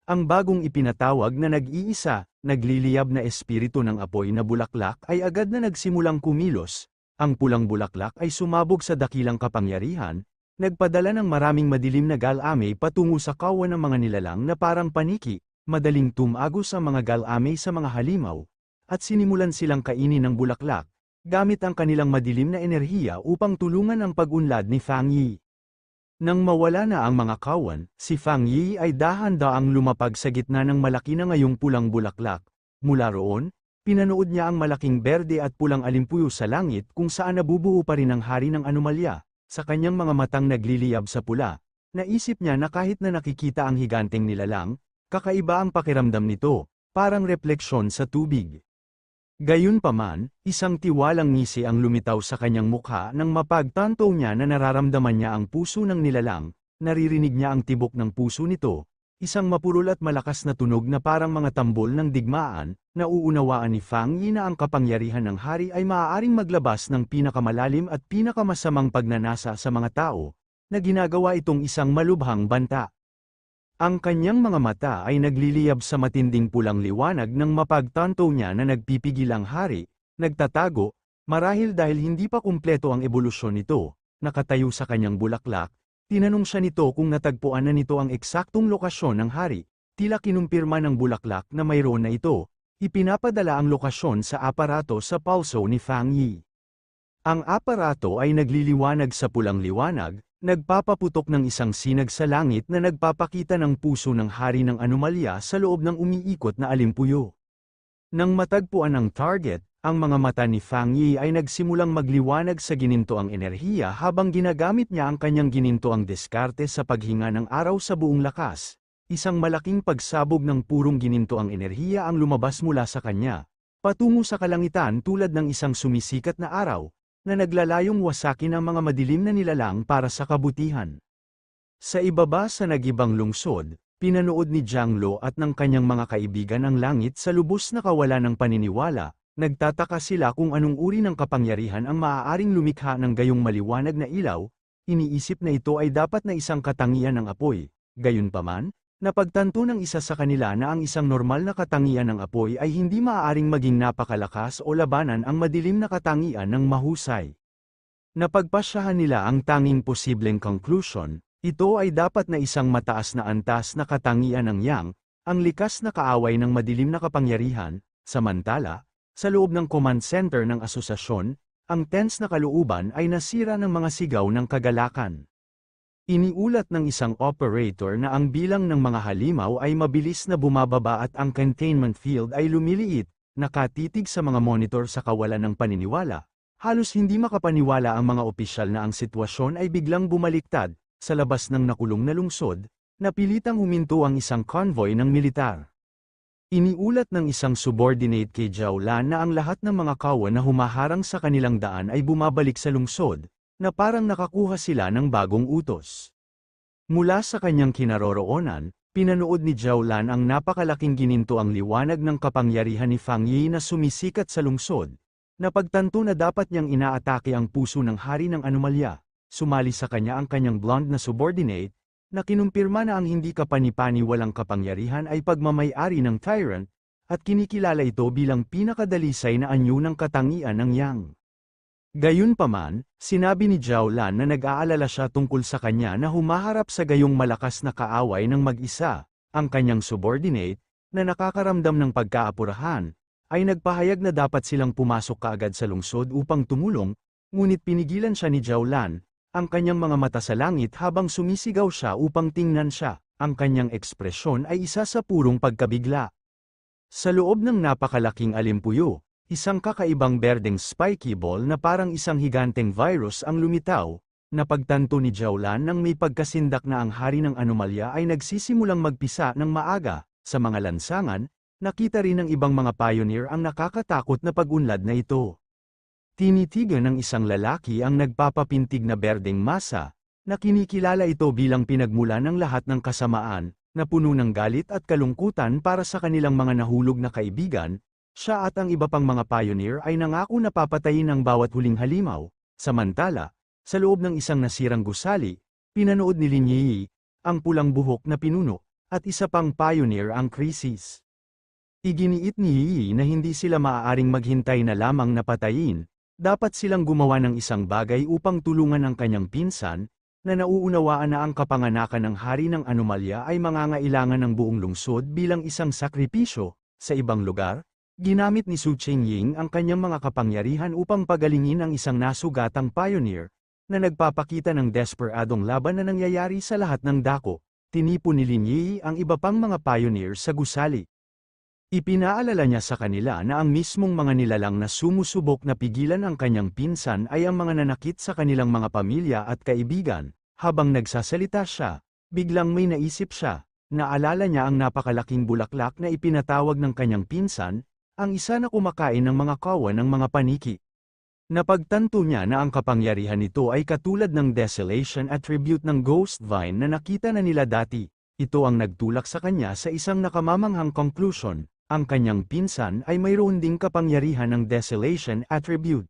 Ang bagong ipinatawag na nag-iisa, nagliliyab na espiritu ng apoy na bulaklak ay agad na nagsimulang kumilos. Ang pulang bulaklak ay sumabog sa dakilang kapangyarihan, nagpadala ng maraming madilim na galame patungo sa kawan ng mga nilalang na parang paniki, madaling tumagos ang mga galame sa mga halimaw, at sinimulan silang kainin ng bulaklak, gamit ang kanilang madilim na enerhiya upang tulungan ang pag-unlad ni Fang Yi. Nang mawala na ang mga kawan, si Fang Yi ay dahan-daang lumapag sa gitna ng malaki na ngayong pulang bulaklak. Mula roon, pinanood niya ang malaking berde at pulang alimpuyo sa langit kung saan nabubuo pa rin ang hari ng anomalya. Sa kanyang mga matang nagliliyab sa pula, naisip niya na kahit na nakikita ang higanteng nilalang, kakaiba ang pakiramdam nito, parang refleksyon sa tubig. Gayunpaman, isang tiwalang ngisi ang lumitaw sa kanyang mukha nang mapagtanto niya na nararamdaman niya ang puso ng nilalang, naririnig niya ang tibok ng puso nito, isang mapurol at malakas na tunog na parang mga tambol ng digmaan, nauunawaan ni Fang Yi na ang kapangyarihan ng hari ay maaaring maglabas ng pinakamalalim at pinakamasamang pagnanasa sa mga tao, na ginagawa itong isang malubhang banta. Ang kanyang mga mata ay nagliliyab sa matinding pulang liwanag nang mapagtanto niya na nagpipigil ang hari, nagtatago, marahil dahil hindi pa kumpleto ang ebolusyon nito, nakatayo sa kanyang bulaklak, tinanong siya nito kung natagpuan na nito ang eksaktong lokasyon ng hari, tila kinumpirma ng bulaklak na mayroon na ito, ipinapadala ang lokasyon sa aparato sa pulso ni Fang Yi. Ang aparato ay nagliliwanag sa pulang liwanag, nagpapaputok ng isang sinag sa langit na nagpapakita ng puso ng hari ng anomalya sa loob ng umiikot na alimpuyo. Nang matagpuan ang target, ang mga mata ni Fang Yi ay nagsimulang magliwanag sa ginintoang enerhiya habang ginagamit niya ang kanyang ginintoang diskarte sa paghinga ng araw sa buong lakas. Isang malaking pagsabog ng purong ginintoang enerhiya ang lumabas mula sa kanya, patungo sa kalangitan tulad ng isang sumisikat na araw, na naglalayong wasakin ang mga madilim na nilalang para sa kabutihan. Sa ibaba sa nagibang lungsod, pinanood ni Jiang Lo at ng kanyang mga kaibigan ang langit sa lubos na kawalan ng paniniwala, nagtataka sila kung anong uri ng kapangyarihan ang maaaring lumikha ng gayong maliwanag na ilaw, iniisip na ito ay dapat na isang katangian ng apoy. Gayunpaman, napagtanto ng isa sa kanila na ang isang normal na katangian ng apoy ay hindi maaaring maging napakalakas o labanan ang madilim na katangian ng mahusay. Napagpasyahan nila ang tanging posibleng conclusion, ito ay dapat na isang mataas na antas na katangian ng Yang, ang likas na kaaway ng madilim na kapangyarihan. Samantala, sa loob ng command center ng asosasyon, ang tense na kalooban ay nasira ng mga sigaw ng kagalakan. Iniulat ng isang operator na ang bilang ng mga halimaw ay mabilis na bumababa at ang containment field ay lumiliit, nakatitig sa mga monitor sa kawalan ng paniniwala. Halos hindi makapaniwala ang mga opisyal na ang sitwasyon ay biglang bumaliktad, sa labas ng nakulong na lungsod, napilitang huminto ang isang convoy ng militar. Iniulat ng isang subordinate kay Zhao Lan na ang lahat ng mga kawan na humaharang sa kanilang daan ay bumabalik sa lungsod, na parang nakakuha sila ng bagong utos. Mula sa kanyang kinaroroonan, pinanood ni Zhao Lan ang napakalaking ginintoang liwanag ng kapangyarihan ni Fang Yi na sumisikat sa lungsod. Napagtanto na dapat niyang inaatake ang puso ng hari ng anomalya. Sumali sa kanya ang kanyang blonde na subordinate, na kinumpirma na ang hindi kapani-pani walang kapangyarihan ay pagmamay-ari ng tyrant, at kinikilala ito bilang pinakadalisay na anyo ng katangian ng Yang. Gayunpaman, sinabi ni Zhao Lan na nag-aalala siya tungkol sa kanya na humaharap sa gayong malakas na kaaway ng mag-isa. Ang kanyang subordinate, na nakakaramdam ng pagkaapurahan, ay nagpahayag na dapat silang pumasok kaagad sa lungsod upang tumulong, ngunit pinigilan siya ni Zhao Lan, ang kanyang mga mata sa langit habang sumisigaw siya upang tingnan siya. Ang kanyang ekspresyon ay isa sa purong pagkabigla. Sa loob ng napakalaking alimpuyo, isang kakaibang berdeng spiky ball na parang isang higanteng virus ang lumitaw. Napagtanto ni Zhao Lan nang may pagkasindak na ang hari ng anomalya ay nagsisimulang magpisa ng maaga. Sa mga lansangan, nakita rin ng ibang mga pioneer ang nakakatakot na pag-unlad na ito. Tinitigan ng isang lalaki ang nagpapapintig na berdeng masa, na kinikilala ito bilang pinagmula ng lahat ng kasamaan, na puno ng galit at kalungkutan para sa kanilang mga nahulog na kaibigan. Siya at ang iba pang mga pioneer ay nangako na papatayin ang bawat huling halimaw. Samantala, sa loob ng isang nasirang gusali, pinanood ni Lin Yi, ang pulang buhok na pinuno, at isa pang pioneer ang Krisis. Iginiit ni Yi na hindi sila maaaring maghintay na lamang na patayin, dapat silang gumawa ng isang bagay upang tulungan ang kanyang pinsan, na nauunawaan na ang kapanganakan ng hari ng anomalya ay mangangailangan ng buong lungsod bilang isang sakripisyo. Sa ibang lugar, ginamit ni Su Qingying ang kanyang mga kapangyarihan upang pagalingin ang isang nasugatang pioneer, na nagpapakita ng desperadong laban na nangyayari sa lahat ng dako. Tinipon ni Lin Yi ang iba pang mga pioneer sa gusali. Ipinaalala niya sa kanila na ang mismong mga nilalang na sumusubok na pigilan ang kanyang pinsan ay ang mga nanakit sa kanilang mga pamilya at kaibigan. Habang nagsasalita siya, biglang may naisip siya. Naalala niya ang napakalaking bulaklak na ipinatawag ng kanyang pinsan, ang isa na kumakain ng mga kawan ng mga paniki. Napagtanto niya na ang kapangyarihan nito ay katulad ng desolation attribute ng Ghost Vine na nakita na nila dati. Ito ang nagtulak sa kanya sa isang nakamamanghang conclusion. Ang kanyang pinsan ay mayroon ding kapangyarihan ng desolation attribute.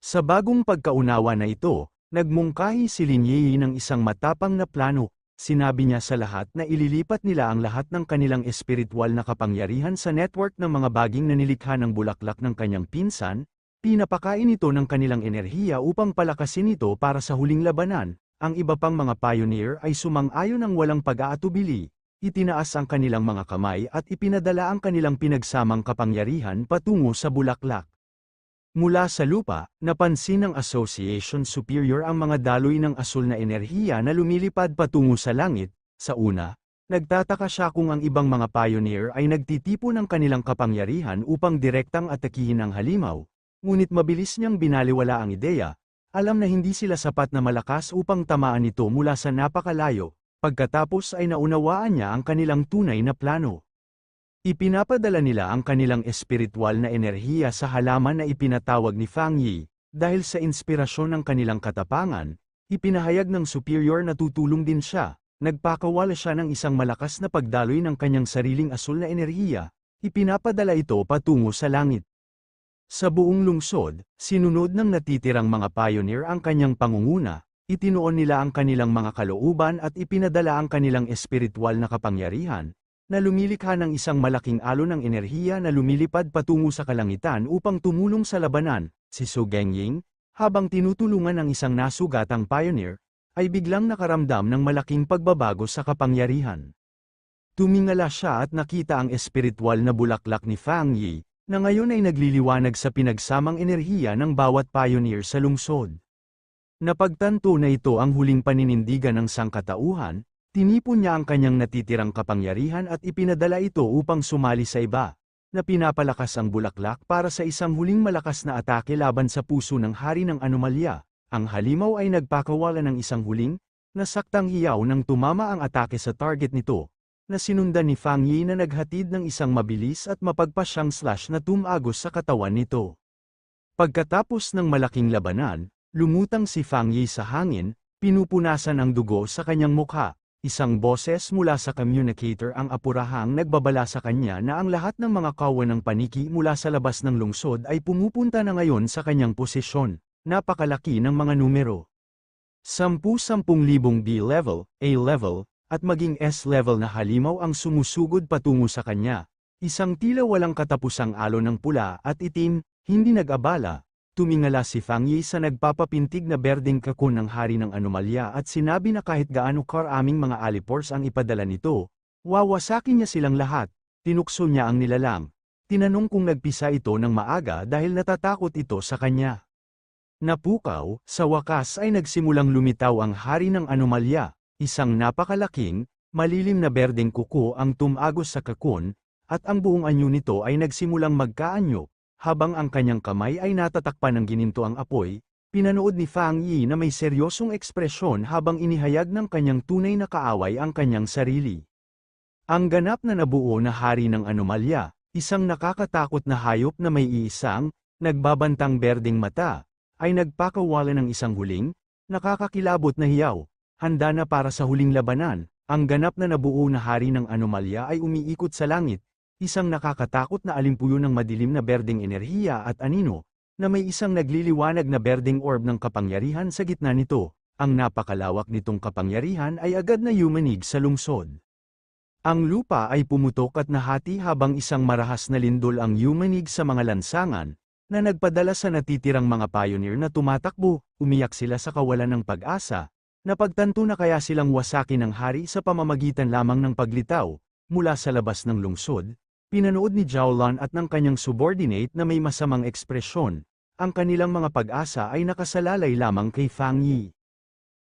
Sa bagong pagkaunawa na ito, nagmungkahi si Lin Yi ng isang matapang na plano. Sinabi niya sa lahat na ililipat nila ang lahat ng kanilang espiritual na kapangyarihan sa network ng mga baging na nilikha ng bulaklak ng kanyang pinsan, pinapakain ito ng kanilang enerhiya upang palakasin ito para sa huling labanan. Ang iba pang mga pioneer ay sumang-ayon ng walang pag-aatubili. Itinaas ang kanilang mga kamay at ipinadala ang kanilang pinagsamang kapangyarihan patungo sa bulaklak. Mula sa lupa, napansin ng Association Superior ang mga daloy ng asul na enerhiya na lumilipad patungo sa langit. Sa una, nagtataka siya kung ang ibang mga pioneer ay nagtitipon ng kanilang kapangyarihan upang direktang atakihin ang halimaw, ngunit mabilis niyang binaliwala ang ideya. Alam na hindi sila sapat na malakas upang tamaan ito mula sa napakalayo. Pagkatapos ay naunawaan niya ang kanilang tunay na plano. Ipinapadala nila ang kanilang espiritual na enerhiya sa halaman na ipinatawag ni Fang Yi. Dahil sa inspirasyon ng kanilang katapangan, ipinahayag ng superior na tutulong din siya. Nagpakawala siya ng isang malakas na pagdaloy ng kanyang sariling asul na enerhiya. Ipinapadala ito patungo sa langit. Sa buong lungsod, sinunod ng natitirang mga pioneer ang kanyang pangunguna. Itinuon nila ang kanilang mga kalooban at ipinadala ang kanilang espiritual na kapangyarihan, na lumilikha ng isang malaking alon ng enerhiya na lumilipad patungo sa kalangitan upang tumulong sa labanan. Si Su Gengying, habang tinutulungan ang isang nasugatang pioneer, ay biglang nakaramdam ng malaking pagbabago sa kapangyarihan. Tumingala siya at nakita ang espiritual na bulaklak ni Fang Yi, na ngayon ay nagliliwanag sa pinagsamang enerhiya ng bawat pioneer sa lungsod. Napagtanto na ito ang huling paninindigan ng sangkatauhan, tinipon niya ang kanyang natitirang kapangyarihan at ipinadala ito upang sumali sa iba, na pinapalakas ang bulaklak para sa isang huling malakas na atake laban sa puso ng hari ng anomalya. Ang halimaw ay nagpakawala ng isang huling, nasaktang hiyaw nang tumama ang atake sa target nito, na sinundan ni Fang Yi na naghatid ng isang mabilis at mapagpasyang slash na tumagos sa katawan nito. Pagkatapos ng malaking labanan, lumutang si Fang Yi sa hangin, pinupunasan ang dugo sa kanyang mukha. Isang boses mula sa communicator ang apurahang nagbabala sa kanya na ang lahat ng mga kawan ng paniki mula sa labas ng lungsod ay pumupunta na ngayon sa kanyang posisyon. Napakalaki ng mga numero. 10,000 B-level, A-level, at maging S-level na halimaw ang sumusugod patungo sa kanya. Isang tila walang katapusang alon ng pula at itim, hindi nag-abala. Tumingala si Fang Yi sa nagpapapintig na berdeng kakun ng hari ng anomalya at sinabi na kahit gaano karaming mga alipors ang ipadala nito, wawasakin niya silang lahat. Tinukso niya ang nilalang. Tinanong kung nagpisa ito ng maaga dahil natatakot ito sa kanya. Napukaw, sa wakas ay nagsimulang lumitaw ang hari ng anomalya, isang napakalaking, malilim na berdeng kuko ang tumagos sa kakun, at ang buong anyo nito ay nagsimulang magkaanyo. Habang ang kanyang kamay ay natatakpan ng gininto ang apoy, pinanood ni Fang Yi na may seryosong ekspresyon habang inihayag ng kanyang tunay na kaaway ang kanyang sarili. Ang ganap na nabuo na hari ng anomalya, isang nakakatakot na hayop na may iisang, nagbabantang berdeng mata, ay nagpakawala ng isang huling, nakakakilabot na hiyaw, handa na para sa huling labanan. Ang ganap na nabuo na hari ng anomalya ay umiikot sa langit, isang nakakatakot na alimpuyo ng madilim na berdeng enerhiya at anino, na may isang nagliliwanag na berdeng orb ng kapangyarihan sa gitna nito. Ang napakalawak nitong kapangyarihan ay agad na yumanig sa lungsod. Ang lupa ay pumutok at nahati habang isang marahas na lindol ang yumanig sa mga lansangan, na nagpadala sa natitirang mga pioneer na tumatakbo, umiyak sila sa kawalan ng pag-asa, napagtanto na kaya silang wasakin ng hari sa pamamagitan lamang ng paglitaw, mula sa labas ng lungsod, pinanood ni Jiaolan at ng kanyang subordinate na may masamang ekspresyon, ang kanilang mga pag-asa ay nakasalalay lamang kay Fang Yi.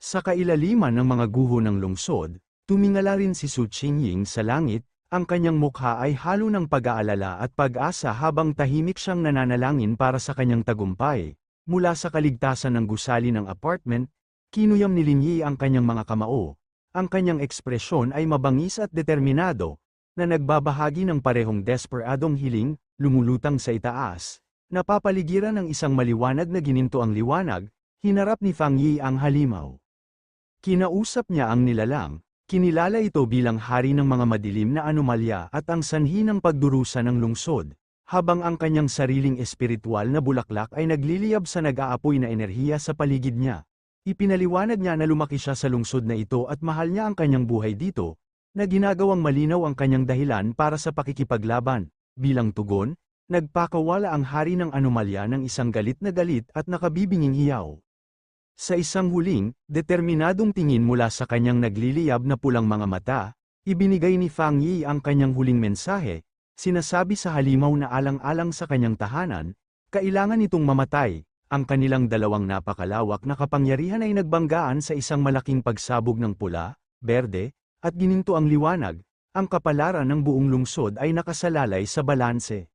Sa kailaliman ng mga guho ng lungsod, tumingala rin si Su Qingying sa langit, ang kanyang mukha ay halo ng pag-aalala at pag-asa habang tahimik siyang nananalangin para sa kanyang tagumpay. Mula sa kaligtasan ng gusali ng apartment, kinuyam ni Lin Yi ang kanyang mga kamao. Ang kanyang ekspresyon ay mabangis at determinado, na nagbabahagi ng parehong desperadong hiling, lumulutang sa itaas. Napapaligiran ng isang maliwanag na gininto ang liwanag, hinarap ni Fang Yi ang halimaw. Kinausap niya ang nilalang, kinilala ito bilang hari ng mga madilim na anomalya at ang sanhi ng pagdurusa ng lungsod, habang ang kanyang sariling espiritual na bulaklak ay nagliliyab sa nag-aapoy na enerhiya sa paligid niya. Ipinaliwanag niya na lumaki siya sa lungsod na ito at mahal niya ang kanyang buhay dito, na ginagawang malinaw ang kanyang dahilan para sa pakikipaglaban. Bilang tugon, nagpakawala ang hari ng anomalya ng isang galit at nakabibinging hiyaw. Sa isang huling, determinadong tingin mula sa kanyang nagliliyab na pulang mga mata, ibinigay ni Fang Yi ang kanyang huling mensahe, sinasabi sa halimaw na alang-alang sa kanyang tahanan, kailangan itong mamatay. Ang kanilang dalawang napakalawak na kapangyarihan ay nagbanggaan sa isang malaking pagsabog ng pula, berde, at gininto ang liwanag, ang kapalaran ng buong lungsod ay nakasalalay sa balanse.